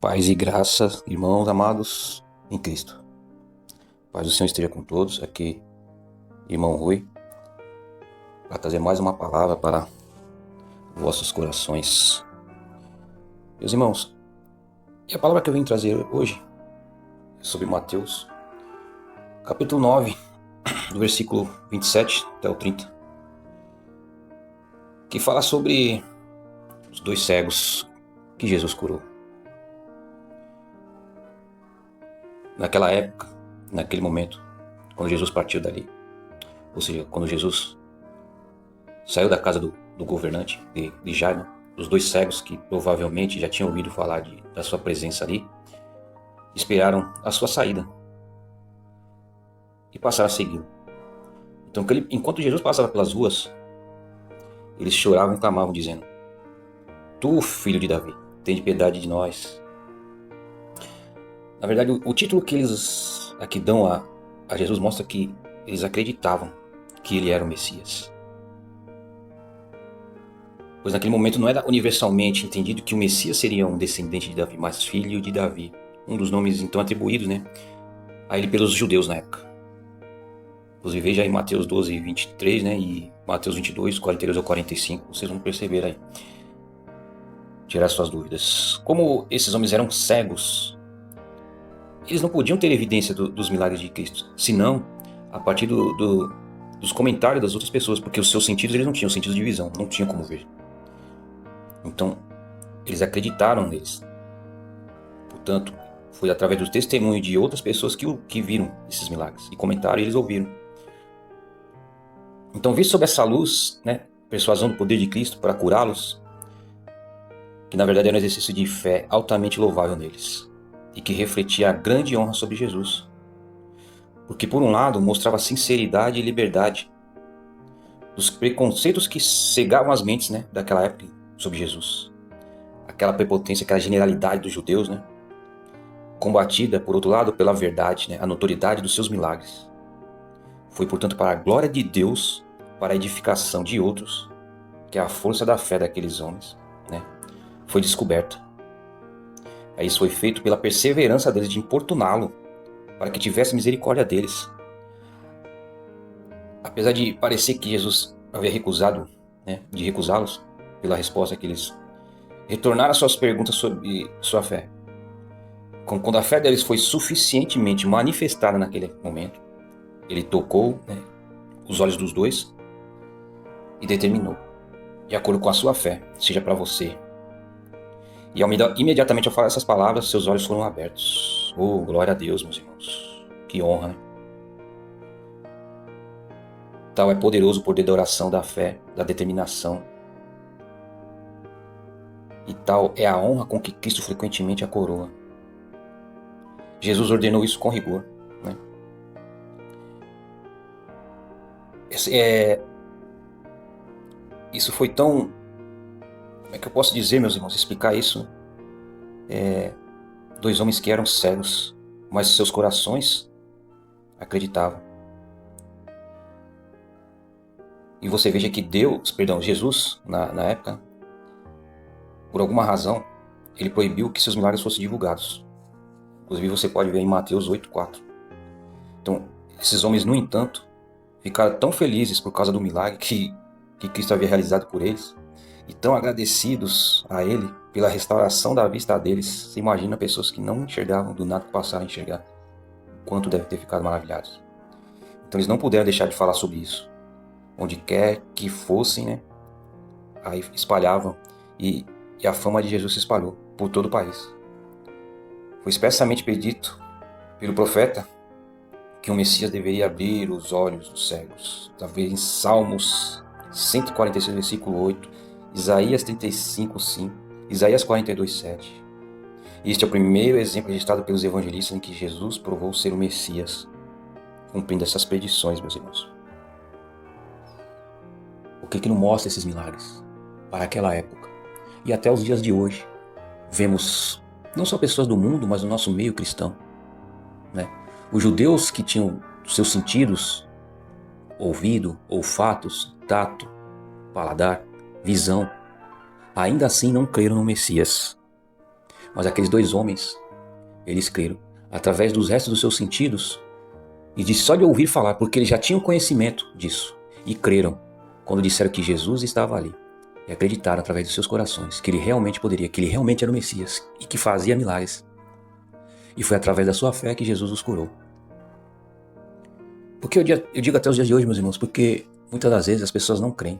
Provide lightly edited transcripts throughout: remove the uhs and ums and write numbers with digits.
Paz e graça, irmãos amados em Cristo. Paz do Senhor esteja com todos. Aqui, irmão Rui, para trazer mais uma palavra para vossos corações. Meus irmãos, e a palavra que eu vim trazer hoje é sobre Mateus, capítulo 9, do versículo 27 até o 30, que fala sobre os dois cegos que Jesus curou. Naquela época, naquele momento, quando Jesus partiu dali, ou seja, quando Jesus saiu da casa do governante de Jairo, os dois cegos que provavelmente já tinham ouvido falar da sua presença ali, esperaram a sua saída e passaram a segui-lo. Então, enquanto Jesus passava pelas ruas, eles choravam e clamavam dizendo: Tu, filho de Davi, tem piedade de nós. Na verdade, o título que eles aqui dão a Jesus mostra que eles acreditavam que ele era o Messias. Pois naquele momento não era universalmente entendido que o Messias seria um descendente de Davi, mas filho de Davi. Um dos nomes então atribuídos, a ele pelos judeus na época. Inclusive veja aí Mateus 12, 23, e Mateus 22, 42 ao 45. Vocês vão perceber aí. Tirar suas dúvidas. Como esses homens eram cegos, eles não podiam ter evidência dos milagres de Cristo, senão a partir dos comentários das outras pessoas, porque os seus sentidos eles não tinham sentido de visão, não tinham como ver. Então, eles acreditaram neles. Portanto, foi através do testemunho de outras pessoas que viram esses milagres, e comentaram e eles ouviram. Então, visto sob essa luz, persuasão do poder de Cristo para curá-los, que na verdade era um exercício de fé altamente louvável neles, e que refletia a grande honra sobre Jesus. Porque, por um lado, mostrava sinceridade e liberdade dos preconceitos que cegavam as mentes daquela época sobre Jesus. Aquela prepotência, aquela generalidade dos judeus, combatida, por outro lado, pela verdade, a notoriedade dos seus milagres. Foi, portanto, para a glória de Deus, para a edificação de outros, que a força da fé daqueles homens foi descoberta. Isso foi feito pela perseverança deles de importuná-lo, para que tivesse misericórdia deles. Apesar de parecer que Jesus havia recusado, de recusá-los pela resposta que eles retornaram às suas perguntas sobre sua fé. Quando a fé deles foi suficientemente manifestada naquele momento, ele tocou os olhos dos dois e determinou: de acordo com a sua fé, seja para você. E imediatamente ao falar essas palavras, seus olhos foram abertos. Oh, glória a Deus, meus irmãos. Que honra, Tal é poderoso o poder da oração, da fé, da determinação. E tal é a honra com que Cristo frequentemente a coroa. Jesus ordenou isso com rigor. Isso foi tão... Como é que eu posso dizer, meus irmãos, explicar isso? Dois homens que eram cegos, mas seus corações acreditavam. E você veja que Jesus, na época, por alguma razão, ele proibiu que seus milagres fossem divulgados. Inclusive você pode ver em Mateus 8:4. Então, esses homens, no entanto, ficaram tão felizes por causa do milagre que Cristo havia realizado por eles, e tão agradecidos a ele pela restauração da vista deles. Você imagina pessoas que não enxergavam, do nada passaram a enxergar. O quanto devem ter ficado maravilhados. Então eles não puderam deixar de falar sobre isso. Onde quer que fossem, aí espalhavam, e a fama de Jesus se espalhou por todo o país. Foi expressamente predito pelo profeta que o Messias deveria abrir os olhos dos cegos. Talvez em Salmos 146, versículo 8, Isaías 35, 5, Isaías 42, 7. Este é o primeiro exemplo registrado pelos evangelistas em que Jesus provou ser o Messias, cumprindo essas predições, meus irmãos. O que não mostra esses milagres? Para aquela época e até os dias de hoje, vemos não só pessoas do mundo, mas do nosso meio cristão, Os judeus que tinham seus sentidos, ouvido, olfatos, tato, paladar, visão, ainda assim não creram no Messias. Mas aqueles 2 homens, eles creram. Através dos restos dos seus sentidos, e de só de ouvir falar, porque eles já tinham conhecimento disso. E creram quando disseram que Jesus estava ali. E acreditaram através dos seus corações que ele realmente poderia, que ele realmente era o Messias e que fazia milagres. E foi através da sua fé que Jesus os curou. Porque eu digo até os dias de hoje, meus irmãos, porque muitas das vezes as pessoas não creem.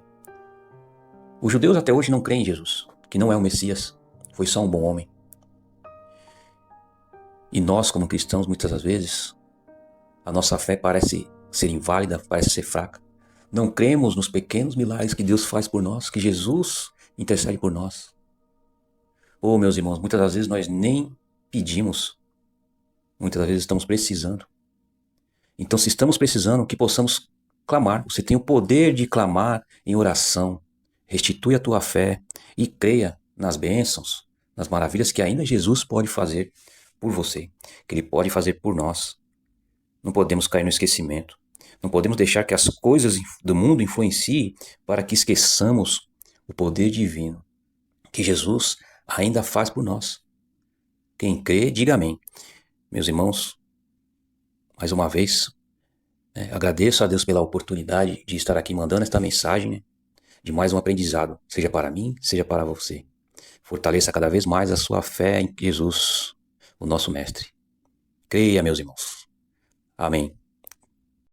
Os judeus até hoje não creem em Jesus, que não é o Messias, foi só um bom homem. E nós, como cristãos, muitas das vezes, a nossa fé parece ser inválida, parece ser fraca. Não cremos nos pequenos milagres que Deus faz por nós, que Jesus intercede por nós. Oh, meus irmãos, muitas das vezes nós nem pedimos. Muitas das vezes estamos precisando. Então, se estamos precisando, que possamos clamar. Você tem o poder de clamar em oração. Restitui a tua fé e creia nas bênçãos, nas maravilhas que ainda Jesus pode fazer por você, que Ele pode fazer por nós. Não podemos cair no esquecimento. Não podemos deixar que as coisas do mundo influenciem para que esqueçamos o poder divino que Jesus ainda faz por nós. Quem crê, diga amém. Meus irmãos, mais uma vez, agradeço a Deus pela oportunidade de estar aqui mandando esta mensagem, de mais um aprendizado, seja para mim, seja para você. Fortaleça cada vez mais a sua fé em Jesus, o nosso Mestre. Creia, meus irmãos. Amém.